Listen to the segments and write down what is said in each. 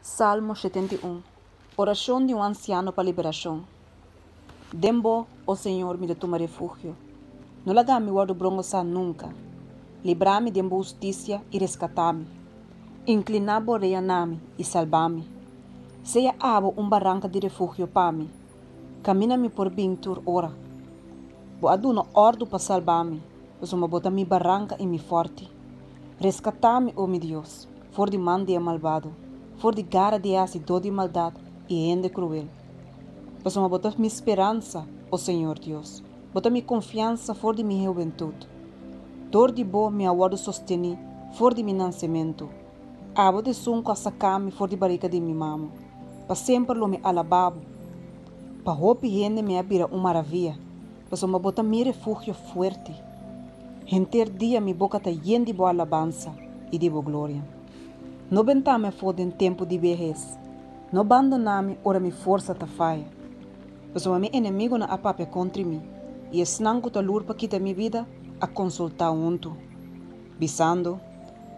Salmo 71. Oração de um anciano para liberação. Dembo, ó Senhor, me de tu refúgio. Não larga-me guardo brongosa nunca. Libra-me de justiça e rescata-me. Inclina-bo reia-me e salva-me. Seja abo barranca de refúgio para mim. Camina-me por bintur ora. Bo aduno ordo para salvar-me. Pois uma bota mi barranca e mi forte. Rescata-me, ó meu Deus, for de man de malvado. For de gara de asi dor de maldade e ende cruel. Pois uma bota mi esperança, ó Senhor Deus. Bota mi confiança for de mi juventude. Dor de bo me aguardo sosteni, for de mi nascimento. Abo de sunco a sacar-me for de barriga de mi mamo. Pa sempre lo me alababo. Pa hope rende me abira maravilha. Pois uma bota mi refúgio fuerte. Enter dia mi boca ta llena de boa alabança e de boa glória. Não bentame fora em tempo de vejez. Não abandoname ora mi força ta faia. Pois o meu inimigo na apape contra mim. E esnanco ta lur pa quita mi vida a consultar unto. Bisando,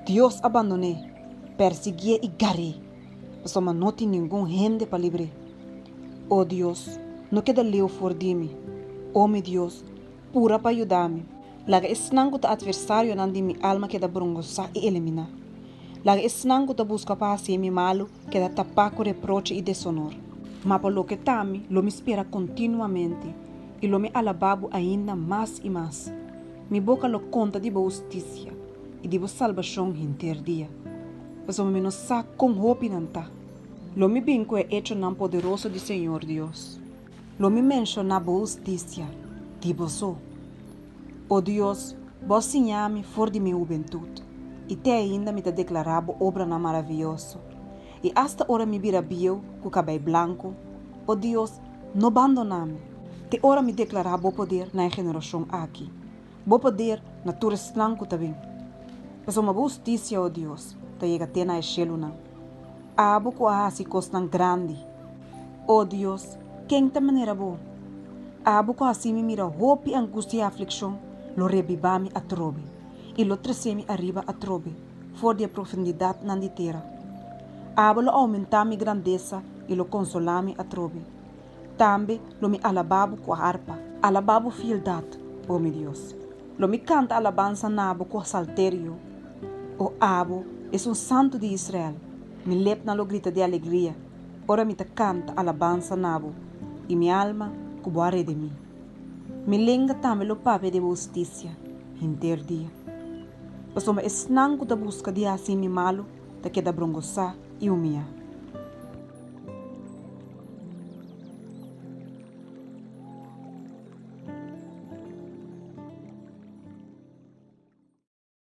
Deus abandonei, persegui e garei. Pois o não tem nenhum rende pa livre. Oh Deus, não queda leu for de mim. Oh meu Deus, pura pa ajudar-me. Laga esnanco ta adversário nan de mi alma queda brongosa e eliminar. Laga esnanco ta busca para ser mi malo, que da tapar com reproche e deshonor. Mas por lo que tami, lo me espera continuamente, e lo me alababo ainda mais e mais. Mi boca lo conta de boa justiça, e de boa salvação inteiro dia. Mas o me não sa com hope nanta. Lo me binco é hecho nan poderoso de Senhor Deus. Lo me menciona boa justiça, de boso. Oh Deus, vos sinhame for de mi juventude. E te ainda me te declarabo obra na maravilhoso. E hasta ora me vira bio, com cabelo branco. Oh Deus, não abandoname. Te ora me declarabo poder na generação aqui. Bo poder na tua eslanco também. Mas uma boa justiça, oh Deus, te chega até na echelo não. Abo com a asi costan grande. Oh Deus, quem te maneira boa? Abo com assim me mira hope, angústia e aflição, lo rebibame a trobe. E lo trecemi arriba a trobe, for de profundidade na de terra. Abo lo aumentami grandeza e lo consolami a trobe. Tambe lo me alababo com a harpa, alababo fieldade, oh meu Deus. Lo me canta alabança nabo com saltério. O abo é santo de Israel, me lepna lo grita de alegria. Ora me te canta alabança nabo, e minha alma cuboare de mim. Me lenga tambe lo pape de justiça, inteiro dia. Pois uma esnanco da busca de assim mi malo, da queda brongosa e humilha.